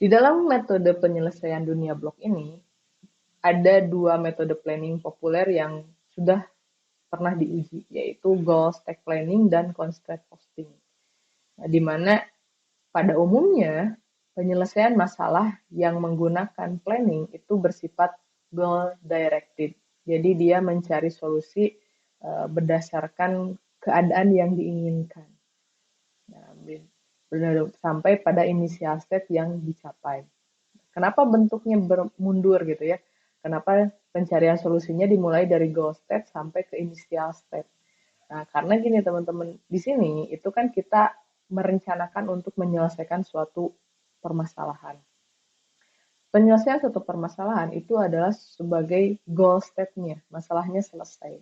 Di dalam metode penyelesaian dunia blok ini, ada dua metode planning populer yang sudah pernah diuji, yaitu goal stack planning dan constraint posting. Nah, di mana pada umumnya penyelesaian masalah yang menggunakan planning itu bersifat goal directed. Jadi dia mencari solusi berdasarkan keadaan yang diinginkan. Nah, sampai pada initial state yang dicapai. Kenapa bentuknya bermundur gitu ya? Kenapa pencarian solusinya dimulai dari goal state sampai ke initial state? Nah, karena gini teman-teman, di sini itu kan kita merencanakan untuk menyelesaikan suatu permasalahan. Penyelesaian suatu permasalahan itu adalah sebagai goal state-nya, masalahnya selesai.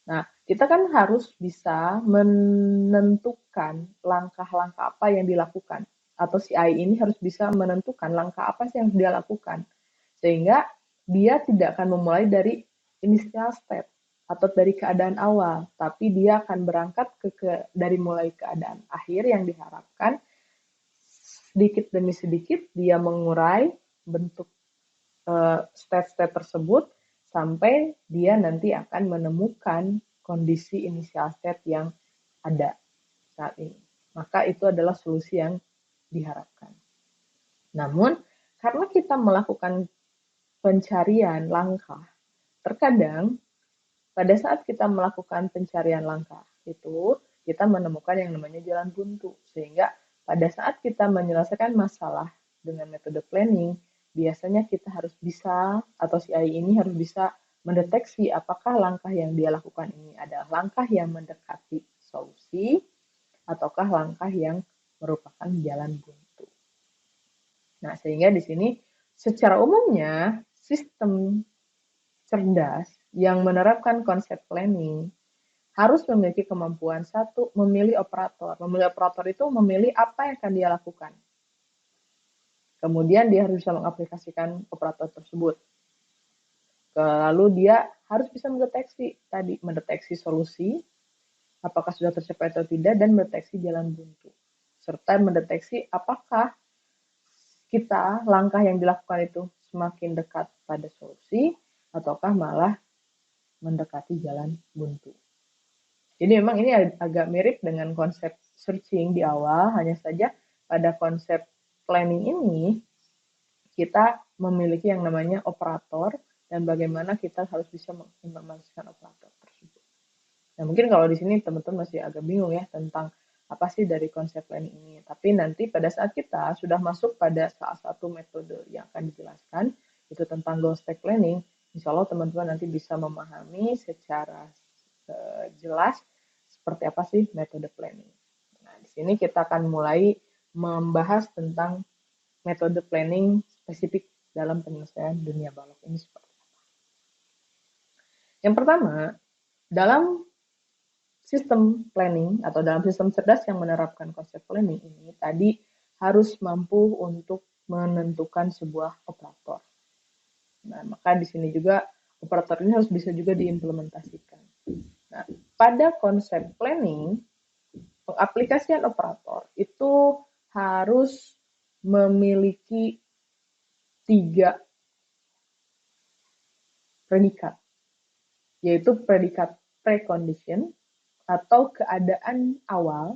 Nah, kita kan harus bisa menentukan langkah-langkah apa yang dilakukan. Atau si AI ini harus bisa menentukan langkah apa sih yang dia lakukan. Sehingga dia tidak akan memulai dari initial state atau dari keadaan awal, tapi dia akan berangkat dari mulai keadaan akhir yang diharapkan. Sedikit demi sedikit dia mengurai bentuk state-state tersebut sampai dia nanti akan menemukan kondisi initial state yang ada saat ini. Maka itu adalah solusi yang diharapkan. Namun, karena kita melakukan pencarian langkah, terkadang pada saat kita melakukan pencarian langkah itu, kita menemukan yang namanya jalan buntu. Sehingga pada saat kita menyelesaikan masalah dengan metode planning, biasanya kita harus bisa, atau si AI ini harus bisa mendeteksi apakah langkah yang dia lakukan ini adalah langkah yang mendekati solusi, ataukah langkah yang merupakan jalan buntu. Nah, sehingga di sini secara umumnya sistem cerdas yang menerapkan konsep planning harus memiliki kemampuan satu, memilih operator. Memilih operator itu memilih apa yang akan dia lakukan. Kemudian dia harus bisa mengaplikasikan operator tersebut. Lalu dia harus bisa mendeteksi solusi, apakah sudah tercapai atau tidak, dan mendeteksi jalan buntu. Serta mendeteksi apakah langkah yang dilakukan itu semakin dekat pada solusi, ataukah malah mendekati jalan buntu. Jadi memang ini agak mirip dengan konsep searching di awal, hanya saja pada konsep planning ini kita memiliki yang namanya operator dan bagaimana kita harus bisa mengimplementasikan operator tersebut. Nah, mungkin kalau di sini teman-teman masih agak bingung ya tentang apa sih dari konsep planning ini. Tapi nanti pada saat kita sudah masuk pada salah satu metode yang akan dijelaskan, itu tentang goal stack planning, insya Allah teman-teman nanti bisa memahami secara jelas seperti apa sih metode planning. Nah, di sini kita akan mulai membahas tentang metode planning spesifik dalam penyelesaian dunia balok ini seperti apa. Yang pertama, dalam sistem planning atau dalam sistem cerdas yang menerapkan konsep planning ini tadi harus mampu untuk menentukan sebuah operator. Nah, maka di sini juga operator ini harus bisa juga diimplementasikan. Nah, pada konsep planning, pengaplikasian operator itu harus memiliki 3 predikat, yaitu predikat precondition atau keadaan awal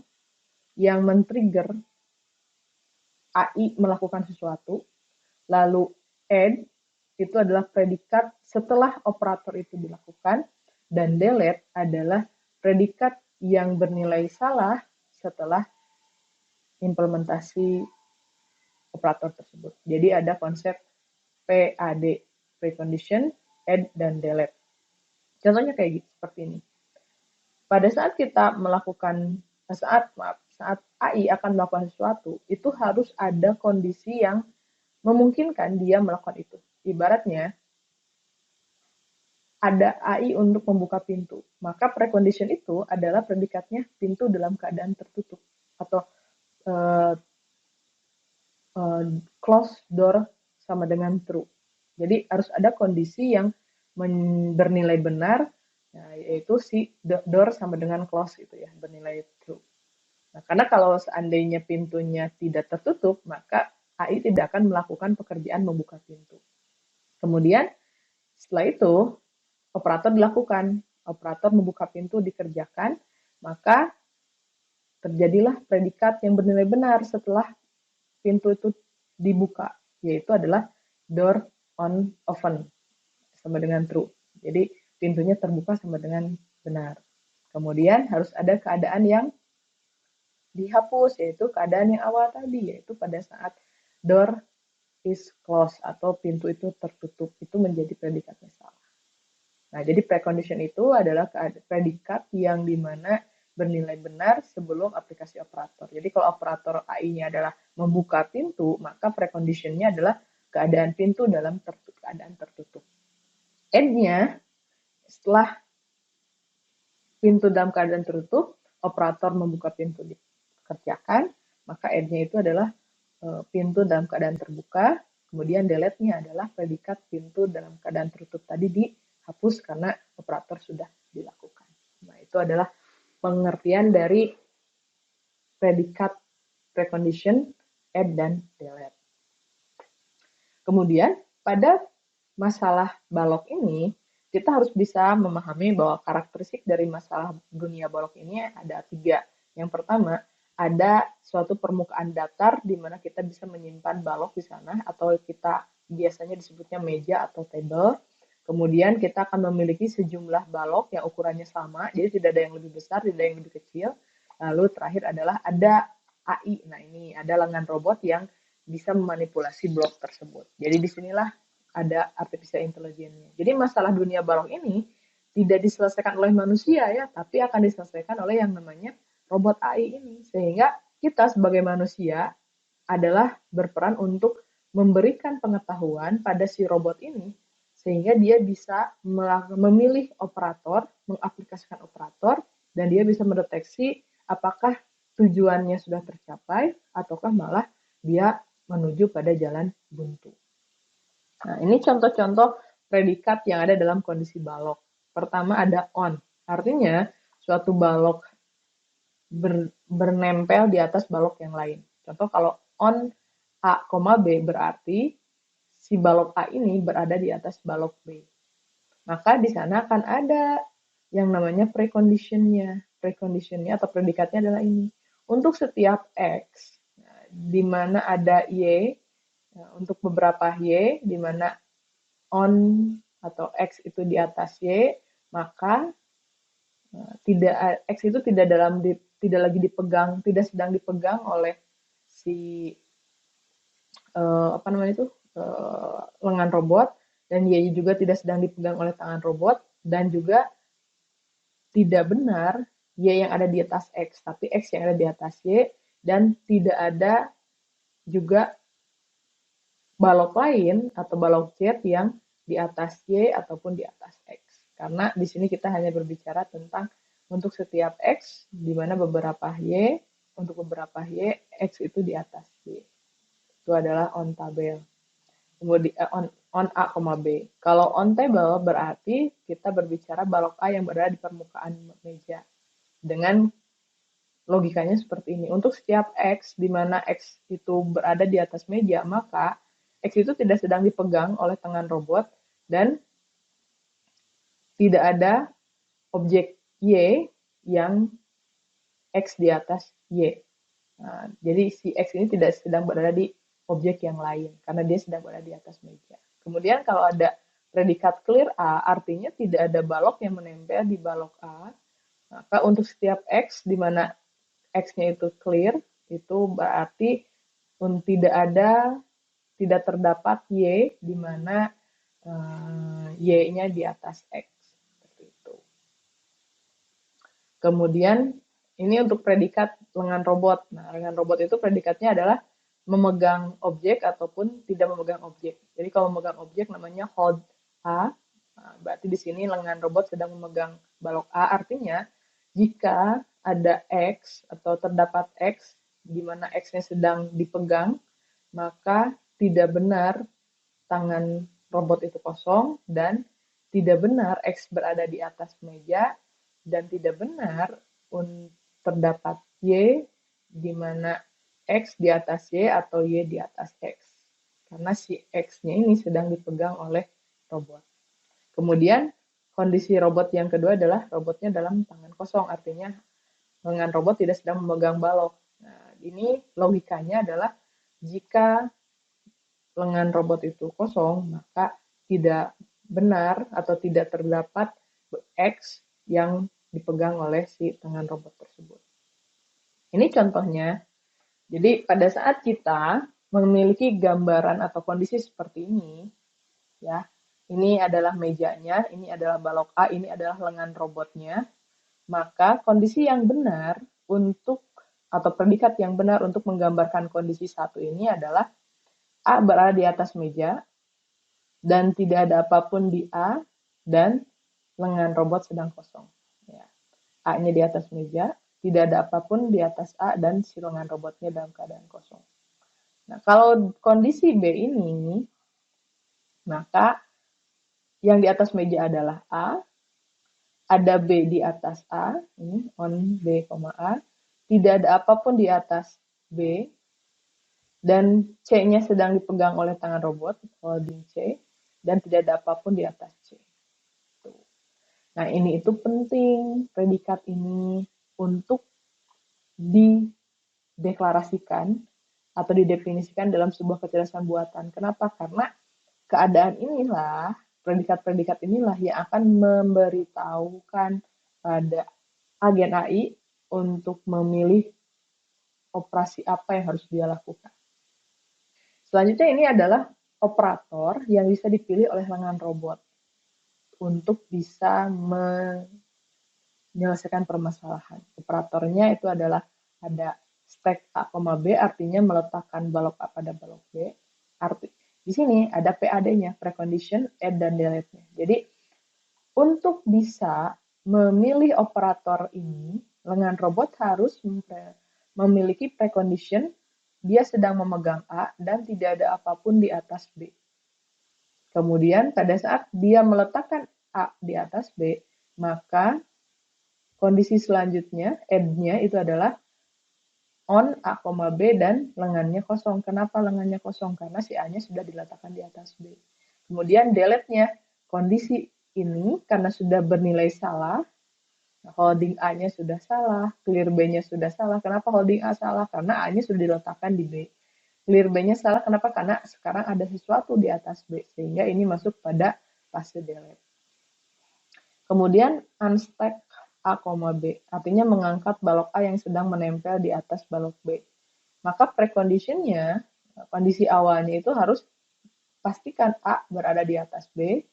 yang men-trigger AI melakukan sesuatu, lalu add itu adalah predikat setelah operator itu dilakukan, dan delete adalah predikat yang bernilai salah setelah implementasi operator tersebut. Jadi ada konsep PAD, precondition, add, dan delete. Contohnya kayak gitu, seperti ini. Pada saat kita melakukan, saat AI akan melakukan sesuatu, itu harus ada kondisi yang memungkinkan dia melakukan itu. Ibaratnya, ada AI untuk membuka pintu. Maka precondition itu adalah predikatnya pintu dalam keadaan tertutup. Atau close door sama dengan true. Jadi harus ada kondisi yang bernilai benar, yaitu si door sama dengan close itu ya, bernilai true. Nah, karena kalau seandainya pintunya tidak tertutup, maka AI tidak akan melakukan pekerjaan membuka pintu. Kemudian setelah itu operator dilakukan, operator membuka pintu dikerjakan, maka terjadilah predikat yang bernilai benar setelah pintu itu dibuka, yaitu adalah door on open sama dengan true. Jadi pintunya terbuka sama dengan benar. Kemudian harus ada keadaan yang dihapus, yaitu keadaan yang awal tadi, yaitu pada saat door is closed atau pintu itu tertutup, itu menjadi predikatnya salah. Nah, jadi precondition itu adalah predikat yang dimana bernilai benar sebelum aplikasi operator. Jadi kalau operator AI-nya adalah membuka pintu, maka preconditionnya adalah keadaan pintu dalam keadaan tertutup. End-nya, setelah pintu dalam keadaan tertutup, operator membuka pintu dikerjakan, maka end-nya itu adalah pintu dalam keadaan terbuka, kemudian delete-nya adalah predikat pintu dalam keadaan tertutup tadi dihapus karena operator sudah dilakukan. Nah, itu adalah pengertian dari predikat precondition, add, dan delete. Kemudian, pada masalah balok ini, kita harus bisa memahami bahwa karakteristik dari masalah dunia balok ini ada 3. Yang pertama, ada suatu permukaan datar di mana kita bisa menyimpan balok di sana, atau kita biasanya disebutnya meja atau table. Kemudian kita akan memiliki sejumlah balok yang ukurannya sama, jadi tidak ada yang lebih besar, tidak ada yang lebih kecil. Lalu terakhir adalah ada AI. Nah, ini ada lengan robot yang bisa memanipulasi blok tersebut. Jadi disinilah ada artificial intelligence-nya. Jadi masalah dunia balok ini tidak diselesaikan oleh manusia ya, tapi akan diselesaikan oleh yang namanya robot AI ini. Sehingga kita sebagai manusia adalah berperan untuk memberikan pengetahuan pada si robot ini sehingga dia bisa memilih operator, mengaplikasikan operator, dan dia bisa mendeteksi apakah tujuannya sudah tercapai ataukah malah dia menuju pada jalan buntu. Nah, ini contoh-contoh predikat yang ada dalam kondisi balok. Pertama ada on, artinya suatu balok bernempel di atas balok yang lain. Contoh kalau on A, B berarti si balok A ini berada di atas balok B. Maka di sana akan ada yang namanya preconditionnya. Preconditionnya atau predikatnya adalah ini. Untuk setiap X, di mana ada Y, untuk beberapa Y, di mana on atau X itu di atas Y, maka X itu tidak lagi dipegang, tidak sedang dipegang oleh si lengan robot, dan Y juga tidak sedang dipegang oleh tangan robot, dan juga tidak benar Y yang ada di atas X, tapi X yang ada di atas Y, dan tidak ada juga balok lain atau balok Z yang di atas Y ataupun di atas X. Karena di sini kita hanya berbicara tentang untuk setiap X, di mana beberapa Y, untuk beberapa Y, X itu di atas Y. Itu adalah on table. Kemudian on A, B. Kalau on table berarti kita berbicara balok A yang berada di permukaan meja. Dengan logikanya seperti ini. Untuk setiap X, di mana X itu berada di atas meja, maka X itu tidak sedang dipegang oleh tangan robot dan tidak ada objek Y yang X di atas Y. Nah, jadi si X ini tidak sedang berada di objek yang lain karena dia sedang berada di atas meja. Kemudian kalau ada predikat clear A, artinya tidak ada balok yang menempel di balok A. Maka untuk setiap X di mana X-nya itu clear, itu berarti tidak terdapat Y di mana Y-nya di atas X. Seperti itu. Kemudian ini untuk predikat lengan robot. Nah, lengan robot itu predikatnya adalah memegang objek ataupun tidak memegang objek. Jadi kalau memegang objek namanya hold A. Nah, berarti di sini lengan robot sedang memegang balok A. Artinya jika ada X atau terdapat X di mana X-nya sedang dipegang, maka tidak benar tangan robot itu kosong dan tidak benar X berada di atas meja dan tidak benar terdapat Y di mana X di atas Y atau Y di atas X. Karena si X-nya ini sedang dipegang oleh robot. Kemudian kondisi robot yang kedua adalah robotnya dalam tangan kosong, artinya lengan robot tidak sedang memegang balok. Nah, ini logikanya adalah jika lengan robot itu kosong, maka tidak benar atau tidak terdapat X yang dipegang oleh si tangan robot tersebut. Ini contohnya. Jadi pada saat kita memiliki gambaran atau kondisi seperti ini, ya, ini adalah mejanya, ini adalah balok A, ini adalah lengan robotnya, maka kondisi yang benar untuk atau predikat yang benar untuk menggambarkan kondisi satu ini adalah A berada di atas meja dan tidak ada apapun di A dan lengan robot sedang kosong. Ya. A-nya di atas meja, tidak ada apapun di atas A dan si lengan robotnya dalam keadaan kosong. Nah, kalau kondisi B ini, maka yang di atas meja adalah A, ada B di atas A, ini on B, A, tidak ada apapun di atas B, dan C-nya sedang dipegang oleh tangan robot, holding C, dan tidak ada apapun di atas C. Nah, ini itu penting, predikat ini untuk dideklarasikan atau didefinisikan dalam sebuah kecerdasan buatan. Kenapa? Karena keadaan inilah, predikat-predikat inilah yang akan memberitahukan pada agen AI untuk memilih operasi apa yang harus dia lakukan. Selanjutnya ini adalah operator yang bisa dipilih oleh lengan robot untuk bisa menyelesaikan permasalahan. Operatornya itu adalah ada stack A, B, artinya meletakkan balok A pada balok B. Arti di sini ada PAD-nya, precondition, add, dan delete-nya. Jadi untuk bisa memilih operator ini, lengan robot harus memiliki precondition, dia sedang memegang A dan tidak ada apapun di atas B. Kemudian pada saat dia meletakkan A di atas B, maka kondisi selanjutnya, add-nya itu adalah on A, B dan lengannya kosong. Kenapa lengannya kosong? Karena si A-nya sudah diletakkan di atas B. Kemudian delete-nya, kondisi ini karena sudah bernilai salah, holding A-nya sudah salah, clear B-nya sudah salah. Kenapa holding A salah? Karena A-nya sudah diletakkan di B. Clear B-nya salah, kenapa? Karena sekarang ada sesuatu di atas B, sehingga ini masuk pada fase delete. Kemudian unstack A, B, artinya mengangkat balok A yang sedang menempel di atas balok B. Maka preconditionnya, kondisi awalnya itu harus pastikan A berada di atas B,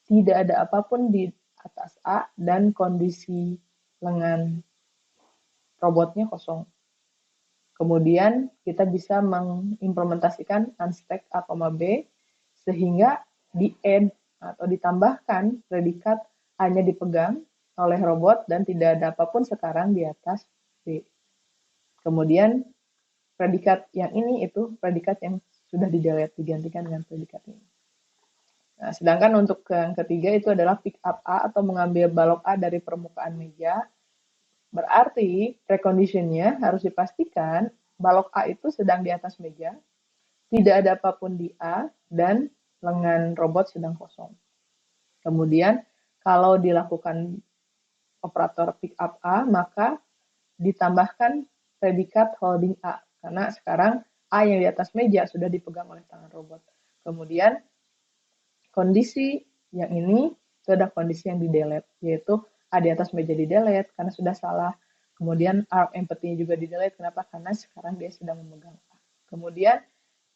tidak ada apapun di atas A, dan kondisi lengan robotnya kosong. Kemudian kita bisa mengimplementasikan unstack A, B, sehingga di-add atau ditambahkan predikat A-nya dipegang oleh robot dan tidak ada apapun sekarang di atas B. Kemudian predikat yang ini itu predikat yang sudah di-delete, digantikan dengan predikat ini. Nah, sedangkan untuk yang ketiga itu adalah pick up A atau mengambil balok A dari permukaan meja. Berarti preconditionnya harus dipastikan balok A itu sedang di atas meja, tidak ada apapun di A, dan lengan robot sedang kosong. Kemudian kalau dilakukan operator pick up A, maka ditambahkan predikat holding A, karena sekarang A yang di atas meja sudah dipegang oleh tangan robot. Kemudian kondisi yang ini itu ada kondisi yang di-delete, yaitu A di atas meja di-delete karena sudah salah. Kemudian arm empathy juga di-delete, kenapa? Karena sekarang dia sedang memegang A. Kemudian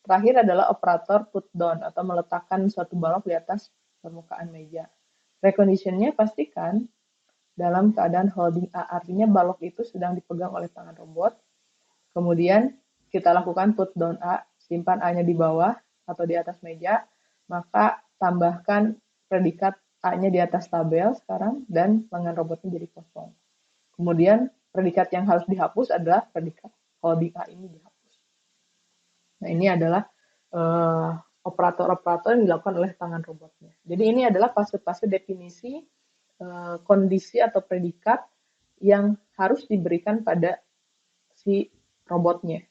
terakhir adalah operator put down atau meletakkan suatu balok di atas permukaan meja. Preconditionnya pastikan dalam keadaan holding A, artinya balok itu sedang dipegang oleh tangan robot. Kemudian kita lakukan put down A, simpan A-nya di bawah atau di atas meja, maka tambahkan predikat A-nya di atas tabel sekarang dan lengan robotnya jadi kosong. Kemudian predikat yang harus dihapus adalah predikat holding A ini dihapus. Nah, ini adalah operator-operator yang dilakukan oleh tangan robotnya. Jadi ini adalah fase-fase definisi kondisi atau predikat yang harus diberikan pada si robotnya.